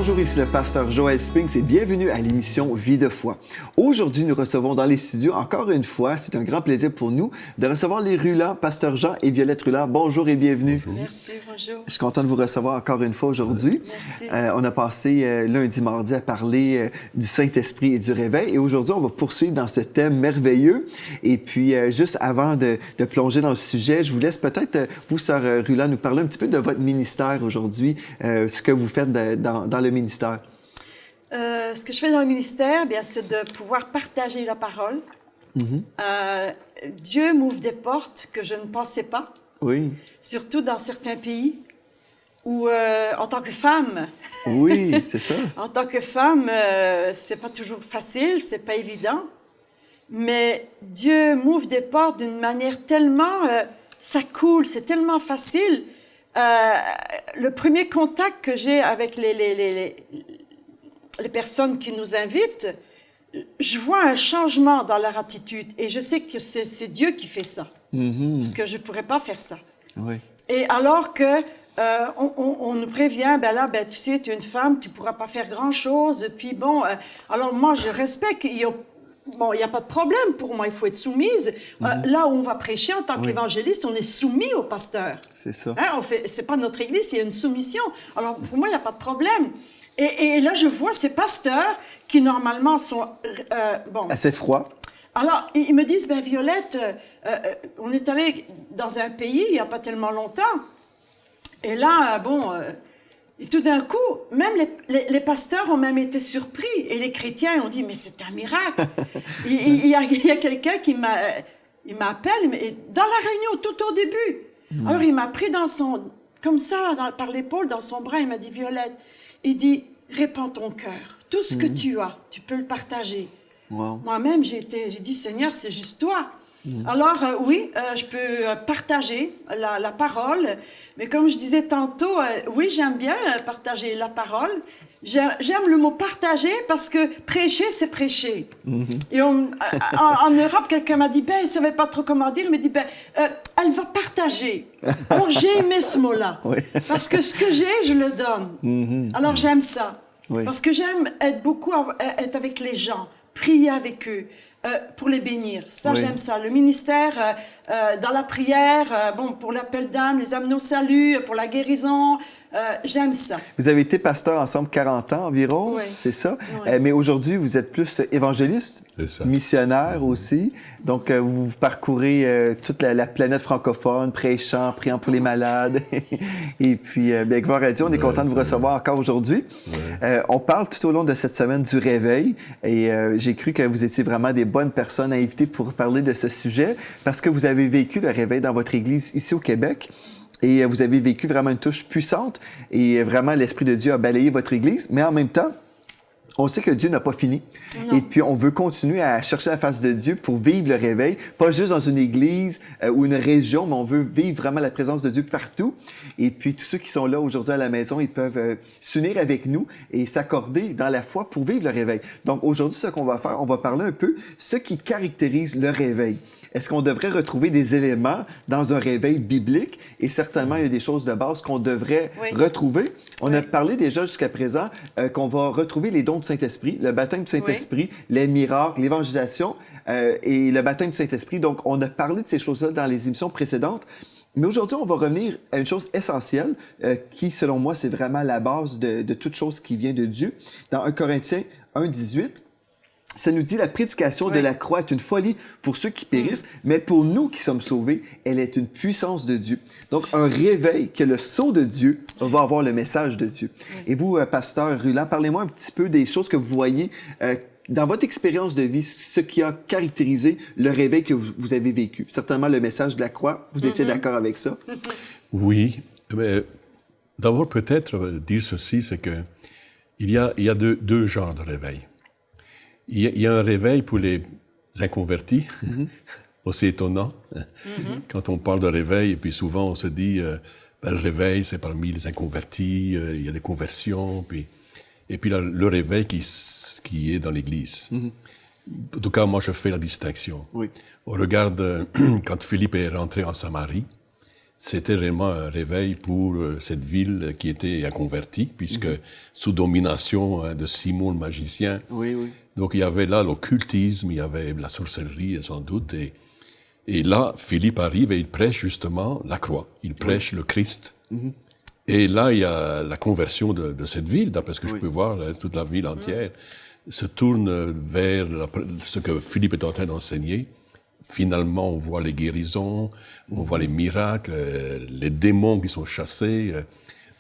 Bonjour, ici le pasteur Joël Spinks et bienvenue à l'émission Vie de foi. Aujourd'hui, nous recevons dans les studios, encore une fois, c'est un grand plaisir pour nous de recevoir les Rulans, pasteur Jean et Violette Ruland. Bonjour et bienvenue. Bonjour. Merci, bonjour. Je suis content de vous recevoir encore une fois aujourd'hui. Merci. On a passé lundi, mardi à parler du Saint-Esprit et du réveil et aujourd'hui, on va poursuivre dans ce thème merveilleux. Et puis, juste avant de plonger dans le sujet, je vous laisse peut-être, vous, sœur Ruland, nous parler un petit peu de votre ministère aujourd'hui, ce que vous faites dans le ministère. Ce que je fais dans le ministère, bien, c'est de pouvoir partager la parole. Dieu m'ouvre des portes que je ne pensais pas. Oui. Surtout dans certains pays où, en tant que femme... Oui, c'est ça. En tant que femme, c'est pas toujours facile, c'est pas évident. Mais Dieu m'ouvre des portes d'une manière tellement... ça coule, c'est tellement facile. Le premier contact que j'ai avec les personnes qui nous invitent, je vois un changement dans leur attitude. Et je sais que c'est Dieu qui fait ça. Parce que je ne pourrais pas faire ça. Oui. Et alors que on nous prévient, ben là, ben, tu sais, tu es une femme, tu ne pourras pas faire grand-chose. Puis bon, alors moi, je respecte. Bon, il n'y a pas de problème pour moi, il faut être soumise. Là où on va prêcher en tant qu'évangéliste, on est soumis au pasteur. C'est ça. Hein, c'est pas notre église, il y a une soumission. Alors pour moi, il n'y a pas de problème. Et là, je vois ces pasteurs qui, normalement, sont... assez froids. Alors, ils me disent, ben Violette, on est allé dans un pays il n'y a pas tellement longtemps. Et là, et tout d'un coup, même les pasteurs ont même été surpris. Et les chrétiens ont dit, mais c'est un miracle. Il y a quelqu'un qui m'appelle, mais dans la réunion, tout au début. Alors, il m'a pris comme ça, par l'épaule, dans son bras, il m'a dit, Violette, il dit, répands ton cœur. Tout ce que tu as, tu peux le partager. Wow. Moi-même, j'ai dit, Seigneur, c'est juste toi. Alors, oui, je peux partager la parole, mais comme je disais tantôt, oui, j'aime bien partager la parole. J'aime le mot partager parce que prêcher, c'est prêcher. Et en Europe, quelqu'un m'a dit, ben, il ne savait pas trop comment dire, il m'a dit, ben, elle va partager. Alors, j'ai aimé ce mot-là. Oui. Parce que ce que j'ai, je le donne. Alors, j'aime ça. Oui. Parce que j'aime être avec les gens, prier avec eux. Pour les bénir. Ça, j'aime ça. Le ministère, dans la prière, pour l'appel d'âme, les amener au salut, pour la guérison, j'aime ça. Vous avez été pasteur ensemble 40 ans environ, c'est ça? Oui. Mais aujourd'hui, vous êtes plus évangéliste, missionnaire aussi. Donc, vous parcourez toute la planète francophone, prêchant, priant pour les malades. Et puis, bien, gloire à Dieu, on est content de vous recevoir encore aujourd'hui. On parle tout au long de cette semaine du réveil. Et j'ai cru que vous étiez vraiment des bonnes personnes à inviter pour parler de ce sujet parce que vous avez vécu le réveil dans votre église ici au Québec. Et vous avez vécu vraiment une touche puissante et vraiment l'Esprit de Dieu a balayé votre Église. Mais en même temps, on sait que Dieu n'a pas fini. Non. Et puis, on veut continuer à chercher la face de Dieu pour vivre le réveil, pas juste dans une église ou une région, mais on veut vivre vraiment la présence de Dieu partout. Et puis, tous ceux qui sont là aujourd'hui à la maison, ils peuvent s'unir avec nous et s'accorder dans la foi pour vivre le réveil. Donc, aujourd'hui, ce qu'on va faire, on va parler un peu ce qui caractérise le réveil. Est-ce qu'on devrait retrouver des éléments dans un réveil biblique? Et certainement, il y a des choses de base qu'on devrait retrouver. On a parlé déjà jusqu'à présent qu'on va retrouver les dons du Saint-Esprit, le baptême du Saint-Esprit, les miracles, l'évangélisation et le baptême du Saint-Esprit. Donc, on a parlé de ces choses-là dans les émissions précédentes. Mais aujourd'hui, on va revenir à une chose essentielle qui, selon moi, c'est vraiment la base de toute chose qui vient de Dieu. Dans 1 Corinthiens 1,18, ça nous dit la prédication de la croix est une folie pour ceux qui périssent, mais pour nous qui sommes sauvés, elle est une puissance de Dieu. Donc, un réveil que le sceau de Dieu va avoir le message de Dieu. Et vous, pasteur Ruland, parlez-moi un petit peu des choses que vous voyez dans votre expérience de vie, ce qui a caractérisé le réveil que vous avez vécu. Certainement le message de la croix, vous étiez d'accord avec ça? Oui, mais d'abord peut-être dire ceci, c'est que il y a deux genres de réveil. Il y a un réveil pour les inconvertis, aussi étonnant. Quand on parle de réveil, et puis souvent on se dit, le réveil, c'est parmi les inconvertis, il y a des conversions, et puis le réveil qui est dans l'Église. En tout cas, moi, je fais la distinction. Oui. On regarde, quand Philippe est rentré en Samarie, c'était vraiment un réveil pour cette ville qui était inconvertie, puisque sous domination de Simon le magicien. Oui, oui. Donc il y avait là l'occultisme, il y avait la sorcellerie sans doute. Et là, Philippe arrive et il prêche justement la croix. Il prêche le Christ. Et là, il y a la conversion de cette ville, d'après ce que je peux voir, là, toute la ville entière se tourne vers ce que Philippe est en train d'enseigner. Finalement, on voit les guérisons, on voit les miracles, les démons qui sont chassés.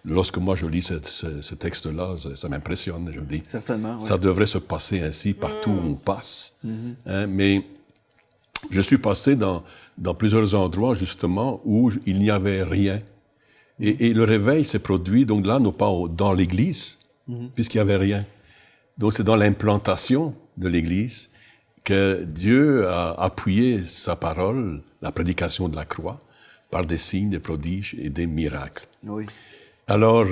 Lorsque moi je lis ce texte-là, ça m'impressionne. Je me dis, certainement, ça devrait se passer ainsi partout où on passe. Hein, mais je suis passé dans plusieurs endroits justement où il n'y avait rien. Et le réveil s'est produit, donc là, non pas dans l'Église, puisqu'il n'y avait rien. Donc c'est dans l'implantation de l'Église que Dieu a appuyé sa parole, la prédication de la croix, par des signes, des prodiges et des miracles. Oui. Alors,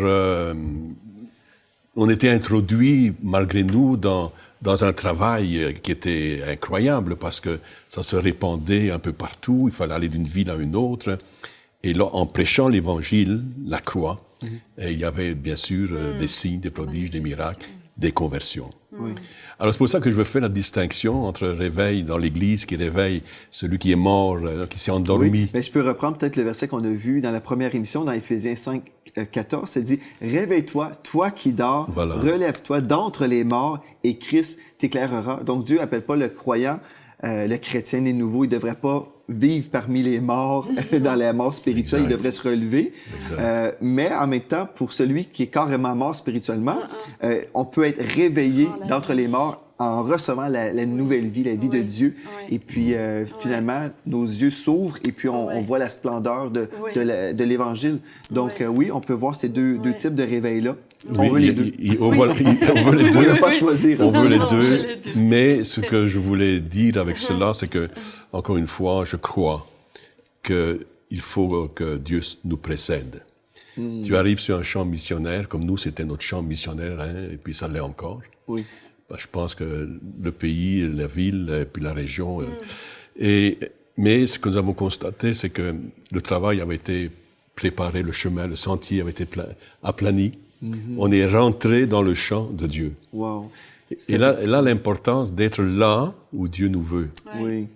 on était introduits, malgré nous, dans un travail qui était incroyable, parce que ça se répandait un peu partout, il fallait aller d'une ville à une autre. Et là, en prêchant l'Évangile, la croix, et il y avait bien sûr des signes, des prodiges, des miracles, des conversions. Oui. Alors c'est pour ça que je veux faire la distinction entre réveil dans l'Église, qui réveille celui qui est mort, qui s'est endormi. Oui. Ben, je peux reprendre peut-être le verset qu'on a vu dans la première émission, dans Éphésiens 5, 14, ça dit « Réveille-toi, toi qui dors, relève-toi d'entre les morts, et Christ t'éclairera. » Donc Dieu n'appelle pas le croyant, le chrétien né nouveau, il ne devrait pas vivre parmi les morts, dans la mort spirituelle, il devrait se relever. Mais en même temps, pour celui qui est carrément mort spirituellement, on peut être réveillé d'entre les morts en recevant la nouvelle vie, la vie de Dieu. Et puis, finalement, nos yeux s'ouvrent et puis on voit la splendeur de l'Évangile. Donc, oui, on peut voir ces deux types de réveils-là. On veut les deux. On veut les deux. On ne peut pas choisir. On veut les deux. Mais ce que je voulais dire avec cela, c'est que, encore une fois, je crois qu'il faut que Dieu nous précède. Tu arrives sur un champ missionnaire, comme nous, c'était notre champ missionnaire, et puis ça l'est encore. Oui. Je pense que le pays, la ville, et puis la région. Mais ce que nous avons constaté, c'est que le travail avait été préparé, le chemin, le sentier avait été aplani. On est rentré dans le champ de Dieu. Wow. Et là, l'importance d'être là où Dieu nous veut. Oui.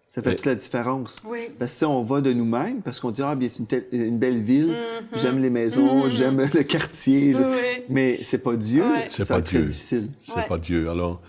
Ça fait toute la différence. Oui. Parce que si on va de nous-mêmes, parce qu'on dit, bien, c'est une belle ville, j'aime les maisons, j'aime le quartier, mais c'est pas Dieu, c'est pas Dieu. Très difficile. C'est pas Dieu. Alors,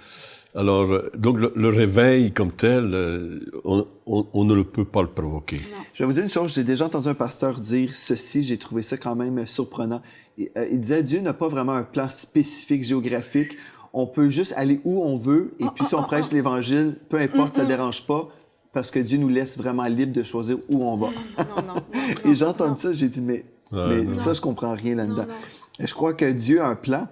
donc le réveil comme tel, on ne peut pas le provoquer. Non. Je vais vous dire une chose, j'ai déjà entendu un pasteur dire ceci, j'ai trouvé ça quand même surprenant. Il disait, Dieu n'a pas vraiment un plan spécifique, géographique. On peut juste aller où on veut, et puis si on prêche l'Évangile, peu importe, ça ne dérange pas, parce que Dieu nous laisse vraiment libre de choisir où on va. Et j'ai entendu ça, j'ai dit, mais ça, je comprends rien là-dedans. Je crois que Dieu a un plan,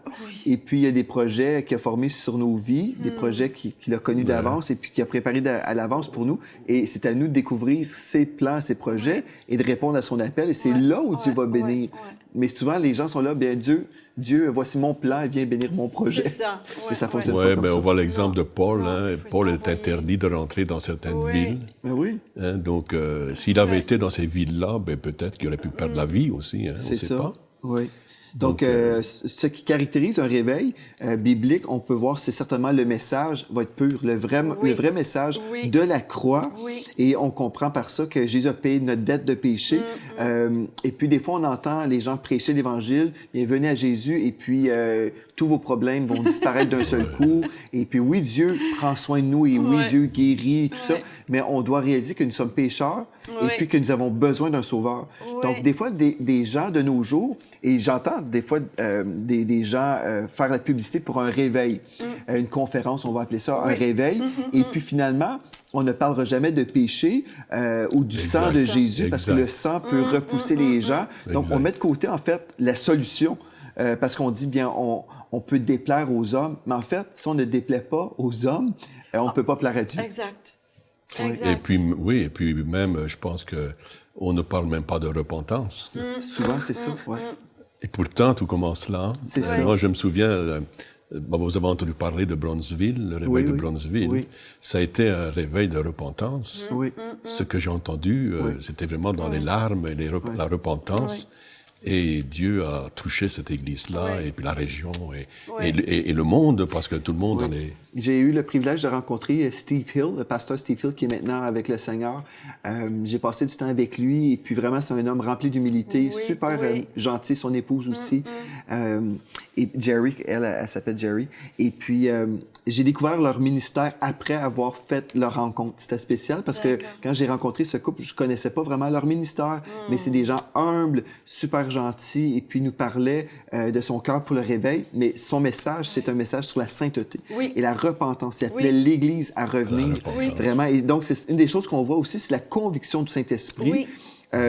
et puis il y a des projets qu'il a formés sur nos vies, des projets qu'il a connus d'avance, et puis qu'il a préparés à l'avance pour nous. Et c'est à nous de découvrir ses plans, ses projets, et de répondre à son appel. Et c'est là où Dieu va bénir. Mais souvent, les gens sont là, bien Dieu, voici mon plan, viens bénir mon projet. C'est ça. Et ça fonctionne pas comme ça. On voit l'exemple de Paul. Paul est interdit de rentrer dans certaines villes. Ben oui. Donc, s'il avait été dans ces villes-là, peut-être qu'il aurait pu perdre la vie aussi. On ne sait pas. Oui. Donc, ce qui caractérise un réveil biblique, on peut voir, c'est certainement le message va être pur, le vrai message de la croix. Et on comprend par ça que Jésus a payé notre dette de péché. Et puis, des fois, on entend les gens prêcher l'Évangile, et venez à Jésus, et puis tous vos problèmes vont disparaître d'un seul coup. Et puis, oui, Dieu prend soin de nous, et oui, Dieu guérit, tout ça. Mais on doit réaliser que nous sommes pécheurs, et puis que nous avons besoin d'un sauveur. Donc, des fois, des gens de nos jours, et j'entends des fois des gens faire la publicité pour un réveil, une conférence, on va appeler ça un réveil, et puis finalement, on ne parlera jamais de péché ou du sang de Jésus, parce que le sang peut repousser les gens. Donc, on met de côté, en fait, la solution, parce qu'on dit, bien, on peut déplaire aux hommes, mais en fait, si on ne déplaît pas aux hommes, on ne peut pas plaire à Dieu. Exact. Et puis même, je pense qu'on ne parle même pas de repentance. Souvent, c'est ça, Et pourtant, tout commence là. C'est ça. Moi, je me souviens, vous avez entendu parler de Bronzeville, le réveil de Bronzeville. Oui. Ça a été un réveil de repentance. Oui. Ce que j'ai entendu, c'était vraiment dans les larmes et la repentance. Oui. Et Dieu a touché cette église-là, et puis la région, et le monde, parce que tout le monde allait... J'ai eu le privilège de rencontrer Steve Hill, le pasteur Steve Hill, qui est maintenant avec le Seigneur. J'ai passé du temps avec lui, et puis vraiment, c'est un homme rempli d'humilité, super gentil, son épouse aussi. Et Jerry, elle s'appelle Jerry. Et puis, j'ai découvert leur ministère après avoir fait leur rencontre. C'était spécial parce que quand j'ai rencontré ce couple, je connaissais pas vraiment leur ministère, mais c'est des gens humbles, super gentils, et puis ils nous parlaient de son cœur pour le réveil, mais son message, c'est un message sur la sainteté et la repentance. Il appelait l'Église à revenir, vraiment. Et donc, c'est une des choses qu'on voit aussi, c'est la conviction du Saint-Esprit. Oui.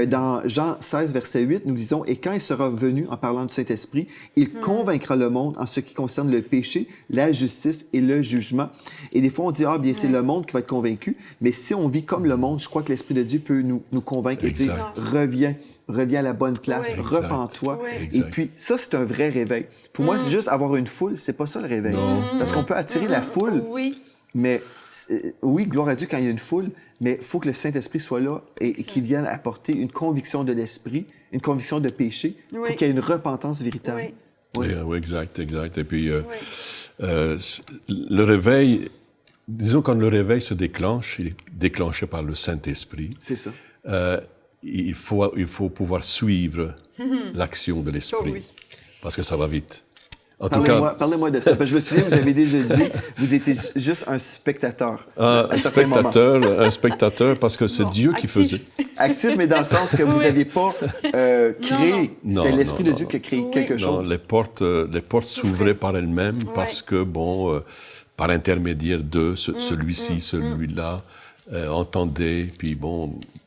Dans Jean 16, verset 8, nous disons « Et quand il sera venu, en parlant du Saint-Esprit, il convaincra le monde en ce qui concerne le péché, la justice et le jugement. » Et des fois, on dit « Ah, bien, c'est le monde qui va être convaincu. » Mais si on vit comme le monde, je crois que l'Esprit de Dieu peut nous convaincre et dire « Reviens à la bonne place, repens-toi. » Et puis, ça, c'est un vrai réveil. Pour moi, c'est juste avoir une foule, c'est pas ça le réveil. Parce qu'on peut attirer la foule, mais oui, gloire à Dieu quand il y a une foule, mais il faut que le Saint-Esprit soit là et qu'il vienne apporter une conviction de l'esprit, une conviction de péché, pour qu'il y ait une repentance véritable. Oui, exact. Et puis, le réveil, disons quand le réveil se déclenche, il est déclenché par le Saint-Esprit. C'est ça. Il faut pouvoir suivre l'action de l'Esprit, parce que ça va vite. Parlez-moi de ça. Je me souviens, vous avez déjà dit, vous étiez juste un spectateur. Un spectateur, parce que c'est Dieu qui faisait. Actif, mais dans le sens que vous n'aviez pas créé. C'était l'Esprit de Dieu qui a créé quelque chose. Non, les portes s'ouvraient par elles-mêmes parce que, par intermédiaire de celui-ci, celui-là, entendait, puis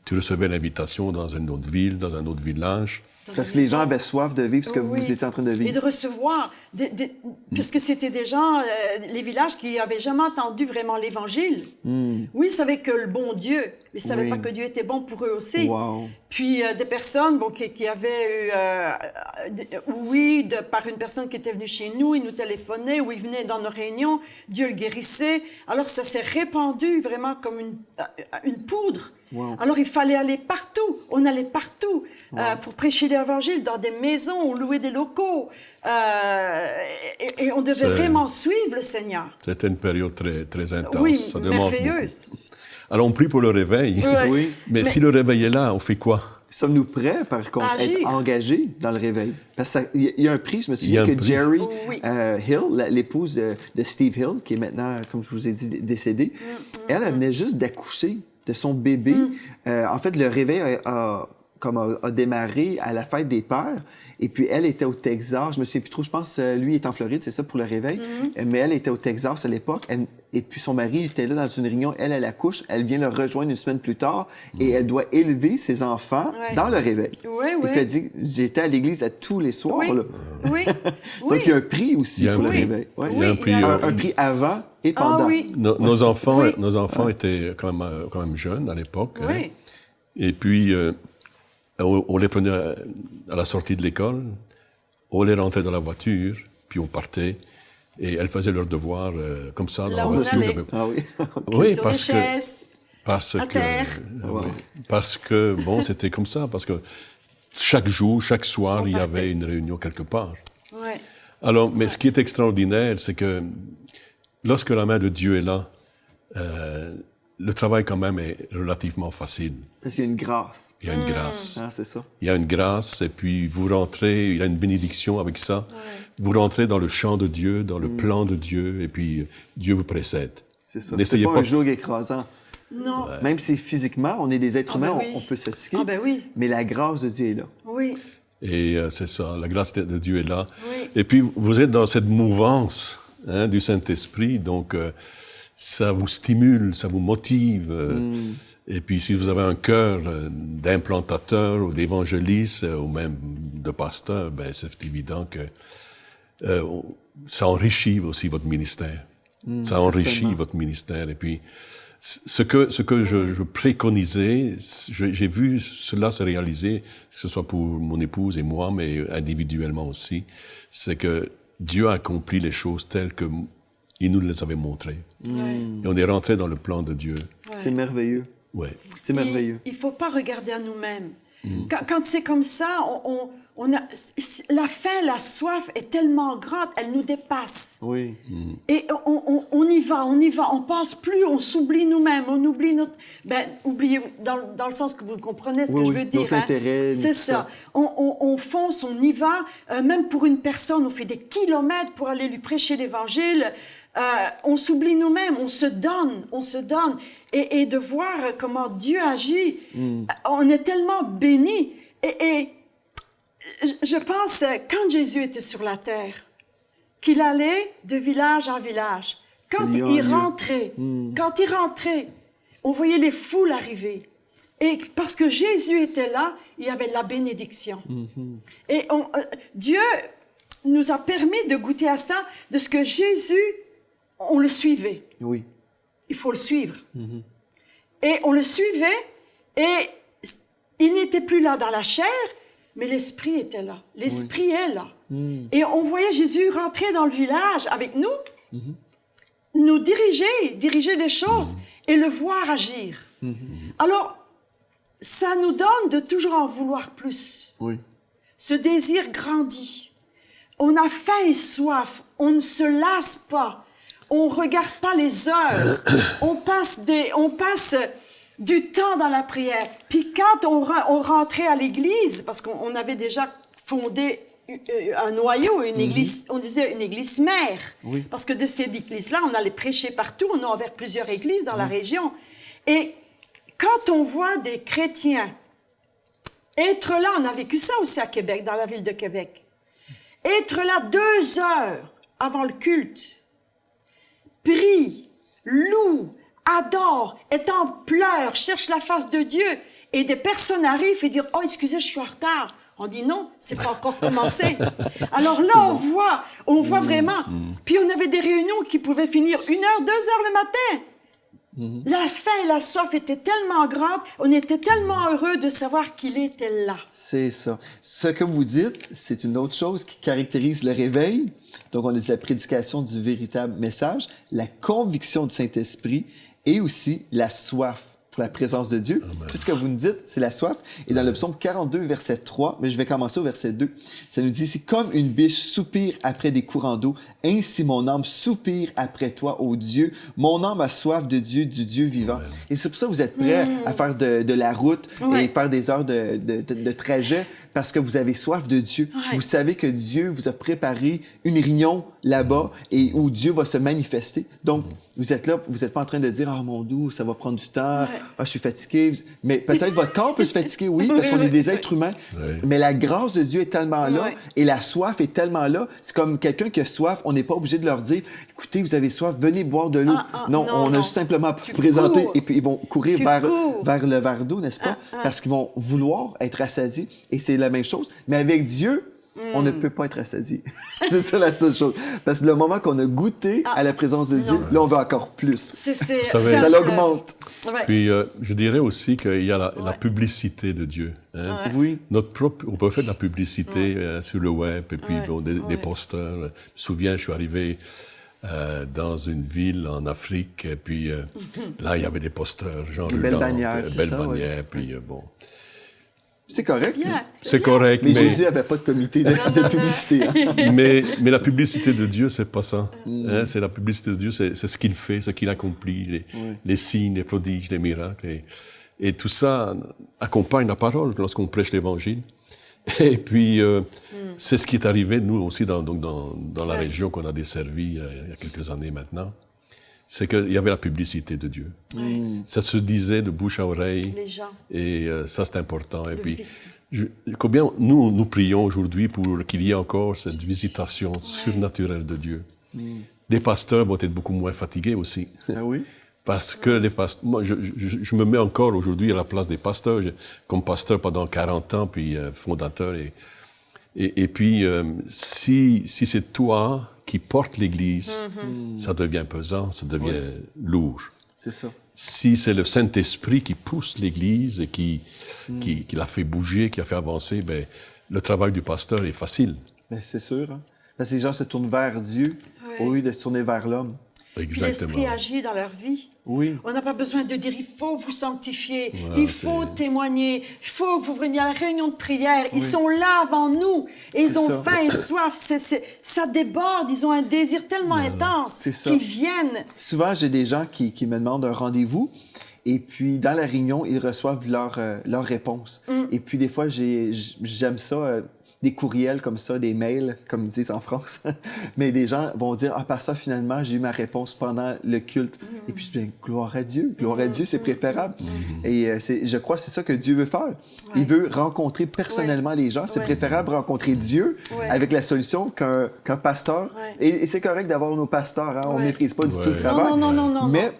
tu recevais l'invitation dans une autre ville, dans un autre village. Parce que les gens avaient soif de vivre ce que vous étiez en train de vivre. Et de recevoir, puisque c'était des gens, les villages qui n'avaient jamais entendu vraiment l'Évangile. Oui, ils savaient que le bon Dieu, mais ils ne savaient pas que Dieu était bon pour eux aussi. Wow. Puis des personnes qui avaient eu, par une personne qui était venue chez nous, ils nous téléphonaient, ou ils venaient dans nos réunions, Dieu le guérissait. Alors ça s'est répandu vraiment comme une poudre. Wow. Alors il fallait aller partout, on allait partout pour prêcher l'Évangile dans des maisons ou louer des locaux. Et on devait vraiment suivre le Seigneur. C'était une période très, très intense. Oui, ça demande merveilleuse. Beaucoup. Alors on prie pour le réveil, mais si le réveil est là, on fait quoi? Sommes-nous prêts, par contre, à être engagés dans le réveil? Parce qu'il y a un prix, je me souviens que Jerry Hill, l'épouse de Steve Hill, qui est maintenant, comme je vous ai dit, décédée, elle venait juste d'accoucher de son bébé. En fait, le réveil a démarré à la fête des pères. Et puis, elle était au Texas. Je me souviens plus trop. Je pense lui est en Floride, c'est ça, pour le réveil. Mais elle était au Texas à l'époque. Et puis, son mari était là dans une réunion. Elle accouche. Elle vient le rejoindre une semaine plus tard. Et elle doit élever ses enfants dans le réveil. Et puis, elle dit, j'étais à l'église tous les soirs. Là. Donc, il y a un prix aussi pour le réveil. Il y a un prix, un prix avant et pendant. Nos enfants étaient quand même jeunes à l'époque. Hein. Et puis... on les prenait à la sortie de l'école, on les rentrait dans la voiture, puis on partait, et elles faisaient leurs devoirs comme ça dans la voiture. Oui, parce que c'était comme ça, parce que chaque jour, chaque soir, il y avait une réunion quelque part. Alors, mais ce qui est extraordinaire, c'est que lorsque la main de Dieu est là, le travail, quand même, est relativement facile. Parce qu'il y a une grâce. Il y a une grâce. Ah, c'est ça. Il y a une grâce, et puis vous rentrez, il y a une bénédiction avec ça. Vous rentrez dans le champ de Dieu, dans le plan de Dieu, et puis Dieu vous précède. C'est ça. C'est pas un joug écrasant. Non. Même si physiquement, on est des êtres humains, on peut se fatiguer. Mais la grâce de Dieu est là. Oui. Et c'est ça, la grâce de Dieu est là. Et puis, vous êtes dans cette mouvance du Saint-Esprit, donc... ça vous stimule, ça vous motive. Et puis, si vous avez un cœur d'implantateur ou d'évangéliste ou même de pasteur, c'est évident que ça enrichit aussi votre ministère. Ça enrichit votre ministère. Et puis, ce que je préconisais, j'ai vu cela se réaliser, que ce soit pour mon épouse et moi, mais individuellement aussi, c'est que Dieu a accompli les choses telles qu'il nous les avait montrées. Et on est rentré dans le plan de Dieu. C'est merveilleux. Ouais. C'est merveilleux. Il ne faut pas regarder à nous-mêmes. Quand c'est comme ça, la faim, la soif est tellement grande, elle nous dépasse. Oui. Et on y va, on pense plus, on s'oublie nous-mêmes, on oublie notre... oubliez dans le sens que vous comprenez ce que je veux dire. Nos intérêts. C'est ça. On fonce, on y va. Même pour une personne, on fait des kilomètres pour aller lui prêcher l'Évangile. On s'oublie nous-mêmes, on se donne. Et de voir comment Dieu agit, on est tellement bénis. Et je pense, quand Jésus était sur la terre, qu'il allait de village en village, quand il rentrait, on voyait les foules arriver. Et parce que Jésus était là, il y avait la bénédiction. Et Dieu nous a permis de goûter à ça, de ce que Jésus, on le suivait. Oui. Il faut le suivre. Et on le suivait, et il n'était plus là dans la chair, mais l'Esprit était là. L'Esprit est là. Et on voyait Jésus rentrer dans le village avec nous, nous diriger les choses et le voir agir. Alors, ça nous donne de toujours en vouloir plus. Oui. Ce désir grandit. On a faim et soif. On ne se lasse pas. On ne regarde pas les heures. On passe du temps dans la prière. Puis quand on rentrait à l'église, parce qu'on avait déjà fondé un noyau, une église, on disait une église mère. Oui. Parce que de ces églises-là, on allait prêcher partout. On a ouvert plusieurs églises dans la région. Et quand on voit des chrétiens être là, on a vécu ça aussi à Québec, dans la ville de Québec, être là 2 heures avant le culte, prie, loue, adore, est en pleurs, cherche la face de Dieu, et des personnes arrivent et disent « Oh, excusez, je suis en retard ». On dit non, c'est pas encore commencé. Alors là, on voit vraiment. Puis on avait des réunions qui pouvaient finir 1 heure, 2 heures le matin. La faim et la soif étaient tellement grandes, on était tellement heureux de savoir qu'il était là. C'est ça. Ce que vous dites, c'est une autre chose qui caractérise le réveil. Donc, on a dit la prédication du véritable message, la conviction du Saint-Esprit et aussi la soif pour la présence de Dieu. Amen. Tout ce que vous nous dites, c'est la soif. Et dans le psaume 42, verset 3, mais je vais commencer au verset 2, ça nous dit ici, « Comme une biche soupire après des courants d'eau, ainsi mon âme soupire après toi, ô Dieu. Mon âme a soif de Dieu, du Dieu vivant. » Et c'est pour ça que vous êtes prêts à faire de la route et faire des heures de trajet parce que vous avez soif de Dieu. Vous savez que Dieu vous a préparé une réunion là-bas et où Dieu va se manifester. Donc, vous êtes là, vous n'êtes pas en train de dire « Ah, mon Dieu, ça va prendre du temps. Ah, je suis fatigué. » Mais peut-être votre corps peut se fatiguer, oui, parce qu'on est des êtres humains. Mais la grâce de Dieu est tellement là et la soif est tellement là. C'est comme quelqu'un qui a soif, on n'est pas obligé de leur dire « Écoutez, vous avez soif, venez boire de l'eau. » Non, on a juste simplement présenté et puis ils vont courir vers le verre d'eau, n'est-ce pas? Parce qu'ils vont vouloir être rassasiés. Et c'est la même chose. Mais avec Dieu, on ne peut pas être rassasié. C'est ça la seule chose. Parce que le moment qu'on a goûté à la présence de Dieu, là, on veut encore plus. Ça l'augmente. Puis, je dirais aussi qu'il y a la publicité de Dieu. Hein? Oui. On peut faire de la publicité sur le web, et puis des posters. Je me souviens, je suis arrivé dans une ville en Afrique, et puis là, il y avait des posters, genre belles bannières, puis bon... C'est correct. C'est correct. Mais Jésus n'avait pas de comité de publicité. Hein? Mais la publicité de Dieu, c'est pas ça. Hein? C'est la publicité de Dieu, c'est ce qu'il fait, ce qu'il accomplit, les signes, les prodiges, les miracles. Et tout ça accompagne la parole lorsqu'on prêche l'Évangile. Et puis, c'est ce qui est arrivé, nous aussi, dans la région qu'on a desservie il y a quelques années maintenant. C'est qu'il y avait la publicité de Dieu. Ça se disait de bouche à oreille. Les gens. Et ça, c'est important. Et puis, combien nous prions aujourd'hui pour qu'il y ait encore cette visitation surnaturelle de Dieu. Les pasteurs vont être beaucoup moins fatigués aussi. Ah oui? Parce que les pasteurs... Moi, je me mets encore aujourd'hui à la place des pasteurs. Comme pasteur pendant 40 ans, puis fondateur. Et puis, si c'est toi qui porte l'Église, ça devient pesant, ça devient lourd. C'est ça. Si c'est le Saint-Esprit qui pousse l'Église et qui la fait bouger, qui la fait avancer, ben, le travail du pasteur est facile. Ben, c'est sûr. Hein? Parce que les gens se tournent vers Dieu au lieu de se tourner vers l'homme. Puis l'Esprit agit dans leur vie. Oui. On n'a pas besoin de dire, il faut vous sanctifier, il faut témoigner, il faut que vous veniez à la réunion de prière. Ils sont là avant nous et ils ont faim et soif. Ça déborde, ils ont un désir tellement intense qu'ils viennent. Souvent, j'ai des gens qui me demandent un rendez-vous et puis dans la réunion, ils reçoivent leur réponse. Et puis des fois, j'aime ça... des courriels comme ça, des mails, comme ils disent en France. Mais des gens vont dire, ah, par ça, finalement, j'ai eu ma réponse pendant le culte. Et puis, je dis, gloire à Dieu, c'est préférable. Et je crois que c'est ça que Dieu veut faire. Il veut rencontrer personnellement les gens. C'est préférable rencontrer Dieu avec la solution qu'un pasteur. Et c'est correct d'avoir nos pasteurs, hein? On ne méprise pas du tout le travail. Non. Mais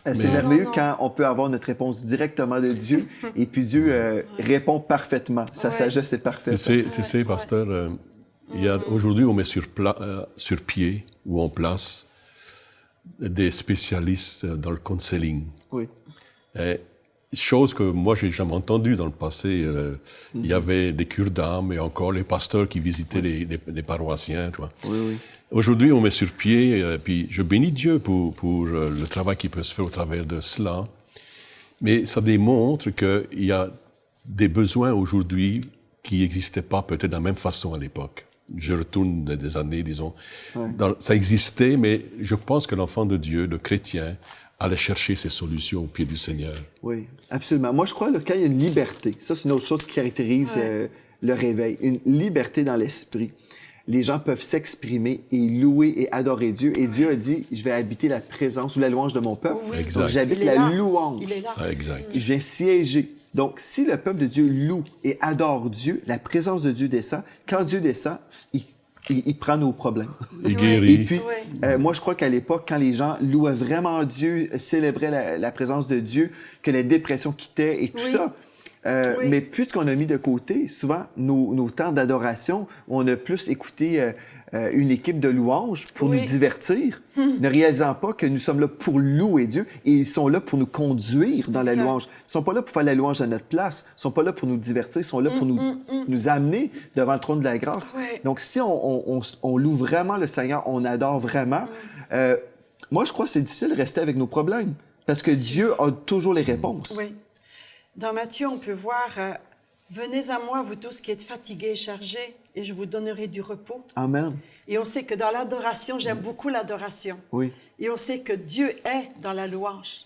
c'est merveilleux quand on peut avoir notre réponse directement de Dieu et puis Dieu répond parfaitement. Sa sagesse est parfaite. Tu sais, pasteur, aujourd'hui, on met sur pied ou en place des spécialistes dans le counseling. Oui. Chose que moi, j'ai jamais entendue dans le passé. Il y avait des cures d'âme et encore les pasteurs qui visitaient les paroissiens. Tu vois. Oui. Aujourd'hui, on met sur pied, puis je bénis Dieu pour le travail qui peut se faire au travers de cela. Mais ça démontre qu'il y a des besoins aujourd'hui qui n'existaient pas peut-être de la même façon à l'époque. Je retourne des années, disons. Ça existait, mais je pense que l'enfant de Dieu, le chrétien, allait chercher ses solutions au pied du Seigneur. Oui, absolument. Moi, je crois que quand il y a une liberté, ça, c'est une autre chose qui caractérise le réveil, une liberté dans l'esprit. Les gens peuvent s'exprimer et louer et adorer Dieu. Et Dieu a dit, je vais habiter la présence ou la louange de mon peuple. Exact. Donc, j'habite la louange. Il est là. Exact. Je viens siéger. Donc, si le peuple de Dieu loue et adore Dieu, la présence de Dieu descend. Quand Dieu descend, il prend nos problèmes. Il guérit. Et puis, moi, je crois qu'à l'époque, quand les gens louaient vraiment Dieu, célébraient la présence de Dieu, que la dépression quittait et tout ça, mais puisqu'on a mis de côté, souvent, nos temps d'adoration, on a plus écouté une équipe de louanges pour nous divertir, ne réalisant pas que nous sommes là pour louer Dieu et ils sont là pour nous conduire dans la louange. Ils ne sont pas là pour faire la louange à notre place. Ils ne sont pas là pour nous divertir. Ils sont là pour nous amener devant le trône de la grâce. Donc, si on loue vraiment le Seigneur, on adore vraiment, moi, je crois que c'est difficile de rester avec nos problèmes parce que Dieu a toujours les réponses. Oui. Dans Matthieu, on peut voir « Venez à moi, vous tous qui êtes fatigués et chargés, et je vous donnerai du repos. » Amen. Et on sait que dans l'adoration, j'aime beaucoup l'adoration. Oui. Et on sait que Dieu est dans la louange.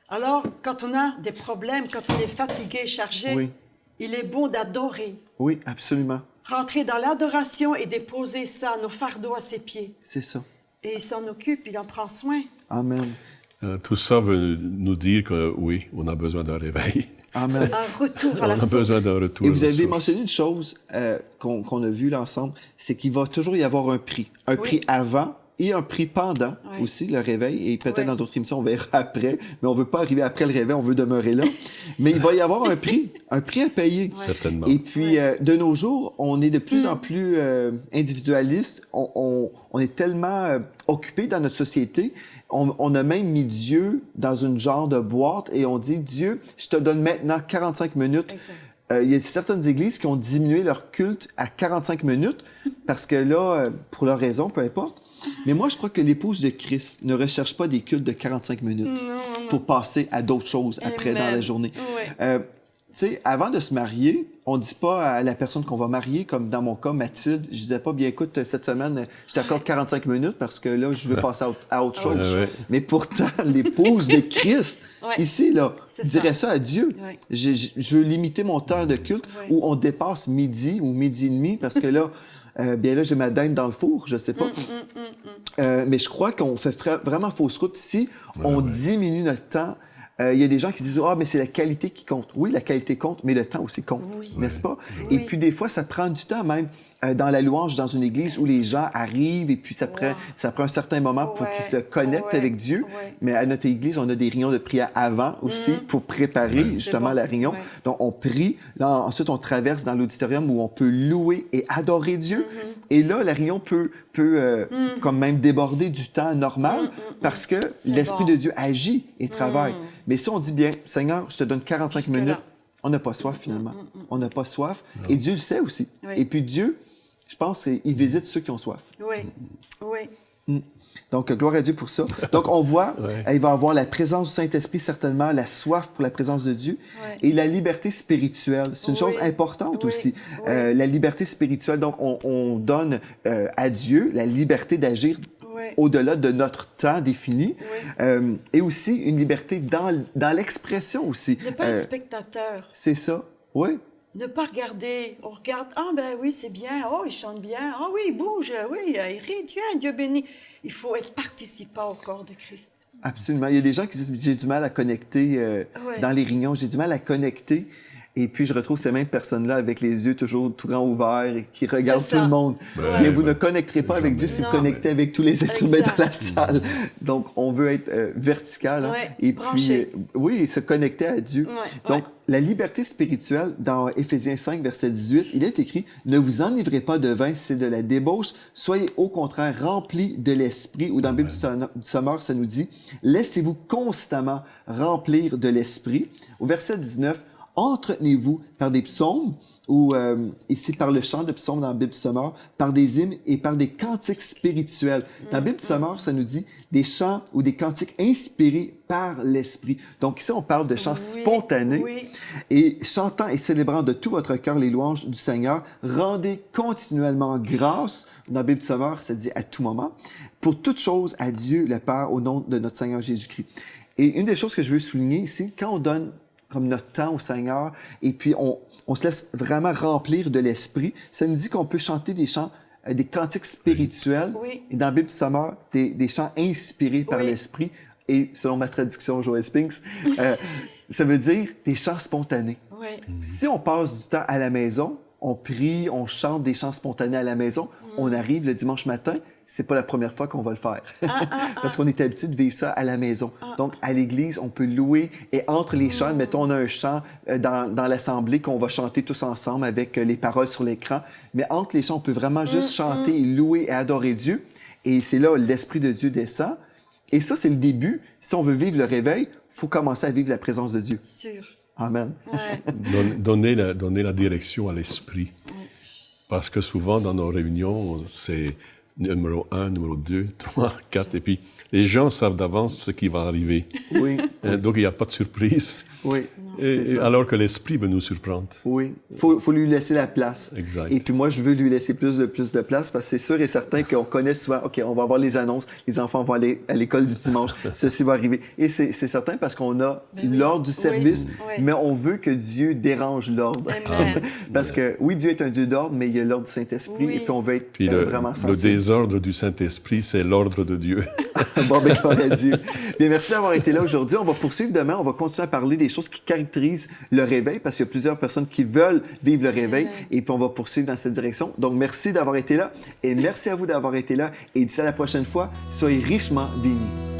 Alors, quand on a des problèmes, quand on est fatigué et chargé, il est bon d'adorer. Oui, absolument. Rentrer dans l'adoration et déposer ça, nos fardeaux à ses pieds. C'est ça. Et il s'en occupe, il en prend soin. Amen. Tout ça veut nous dire que oui, on a besoin d'un réveil. Amen. Un retour à la source. On a besoin d'un retour à la source. Et vous avez mentionné une chose qu'on a vue là ensemble, c'est qu'il va toujours y avoir un prix. Un prix avant et un prix pendant aussi, le réveil. Et peut-être dans d'autres émissions, on verra après. Mais on ne veut pas arriver après le réveil, on veut demeurer là. Mais il va y avoir un prix à payer. Certainement. Et puis, de nos jours, on est de plus en plus individualiste. On est tellement occupé dans notre société. On a même mis Dieu dans une genre de boîte et on dit, Dieu, je te donne maintenant 45 minutes. Il y a certaines églises qui ont diminué leur culte à 45 minutes parce que là, pour leur raison, peu importe. Mais moi, je crois que l'épouse de Christ ne recherche pas des cultes de 45 minutes pour passer à d'autres choses après dans la journée. Tu sais, avant de se marier, on dit pas à la personne qu'on va marier, comme dans mon cas, Mathilde, je disais pas, bien écoute, cette semaine, je t'accorde 45 minutes parce que là, je veux passer à autre chose. Mais pourtant, l'épouse de Christ, ici, là, dirait ça à Dieu. Je veux limiter mon temps de culte où on dépasse midi ou midi et demi parce que là, bien là, j'ai ma dinde dans le four, je sais pas. Mais je crois qu'on fait vraiment fausse route si on diminue notre temps. Il y a des gens qui disent « Ah, mais c'est la qualité qui compte. » Oui, la qualité compte, mais le temps aussi compte, n'est-ce pas? Et puis, des fois, ça prend du temps même dans la louange, dans une église où les gens arrivent et puis ça prend un certain moment pour qu'ils se connectent avec Dieu. Mais à notre église, on a des réunions de prière avant aussi pour préparer justement la réunion. Donc, on prie. Là, ensuite, on traverse dans l'auditorium où on peut louer et adorer Dieu. Et là, la réunion peut comme même déborder du temps normal parce que l'Esprit de Dieu agit et travaille. Mais si on dit bien, Seigneur, je te donne 45 minutes, on n'a pas soif finalement. On n'a pas soif. Et Dieu le sait aussi. Et puis Dieu, je pense qu'il visite ceux qui ont soif. Oui, oui. Donc, gloire à Dieu pour ça. Donc, on voit, il va avoir la présence du Saint-Esprit, certainement, la soif pour la présence de Dieu et la liberté spirituelle. C'est une chose importante aussi. La liberté spirituelle, donc, on donne à Dieu la liberté d'agir au-delà de notre temps défini et aussi une liberté dans l'expression aussi. Ne pas être spectateur. C'est ça, oui. Ne pas regarder. On regarde, ah ben oui, c'est bien, oh, il chante bien, ah oui, il bouge, oui, il rit, tiens, Dieu béni. Il faut être participant au corps de Christ. Absolument. Il y a des gens qui disent, j'ai du mal à connecter dans les réunions, j'ai du mal à connecter. Et puis, je retrouve ces mêmes personnes-là avec les yeux toujours tout grands ouverts et qui regardent tout le monde. Et vous ne connecterez pas avec Dieu si vous connectez avec tous les êtres humains dans la salle. Donc, on veut être vertical. Hein, et puis, oui, se connecter à Dieu. Donc, la liberté spirituelle, dans Éphésiens 5, verset 18, il est écrit « Ne vous enivrez pas de vin, c'est de la débauche. Soyez au contraire remplis de l'Esprit. » Ou dans la Bible du Sommeur, ça nous dit « Laissez-vous constamment remplir de l'Esprit. » Au verset 19, entretenez-vous par des psaumes, ou ici par le chant de psaumes dans la Bible du Sommeur, par des hymnes et par des cantiques spirituels. Dans la Bible du Sommeur, ça nous dit des chants ou des cantiques inspirés par l'Esprit. Donc ici, on parle de chants spontanés. Et chantant et célébrant de tout votre cœur les louanges du Seigneur, rendez continuellement grâce, dans la Bible du Sommeur, ça dit à tout moment, pour toute chose à Dieu le Père au nom de notre Seigneur Jésus-Christ. Et une des choses que je veux souligner ici, quand on donne comme notre temps au Seigneur, et puis on se laisse vraiment remplir de l'Esprit. Ça nous dit qu'on peut chanter des chants, des cantiques spirituels, et dans la Bible du Sommeur, des chants inspirés par l'Esprit, et selon ma traduction, Joël Spinks, ça veut dire des chants spontanés. Si on passe du temps à la maison, on prie, on chante des chants spontanés à la maison, on arrive le dimanche matin, c'est pas la première fois qu'on va le faire. Parce qu'on est habitué de vivre ça à la maison. Donc, à l'église, on peut louer. Et entre les chants, mettons, on a un chant dans l'assemblée qu'on va chanter tous ensemble avec les paroles sur l'écran. Mais entre les chants, on peut vraiment juste chanter et louer et adorer Dieu. Et c'est là où l'Esprit de Dieu descend. Et ça, c'est le début. Si on veut vivre le réveil, il faut commencer à vivre la présence de Dieu. Sûr. Amen. Donner la direction à l'Esprit. Parce que souvent, dans nos réunions, c'est numéro 1, numéro 2, 3, 4, et puis les gens savent d'avance ce qui va arriver. Oui. Donc, il n'y a pas de surprise. Oui. Alors que l'Esprit veut nous surprendre. Oui. Faut lui laisser la place. Exact. Et puis moi, je veux lui laisser plus de place parce que c'est sûr et certain qu'on connaît souvent, OK, on va avoir les annonces, les enfants vont aller à l'école du dimanche, ceci va arriver. Et c'est certain parce qu'on a l'ordre du service, mais on veut que Dieu dérange l'ordre. Parce que oui, Dieu est un Dieu d'ordre, mais il y a l'ordre du Saint-Esprit et puis on veut être vraiment sensible. Le désordre du Saint-Esprit, c'est l'ordre de Dieu. Bon, ben, gloire à Dieu. Bien, merci d'avoir été là aujourd'hui. On va poursuivre demain. On va continuer à parler des choses qui caractérisent le réveil parce qu'il y a plusieurs personnes qui veulent vivre le réveil et puis on va poursuivre dans cette direction. Donc, merci d'avoir été là et merci à vous d'avoir été là et d'ici à la prochaine fois, soyez richement bénis.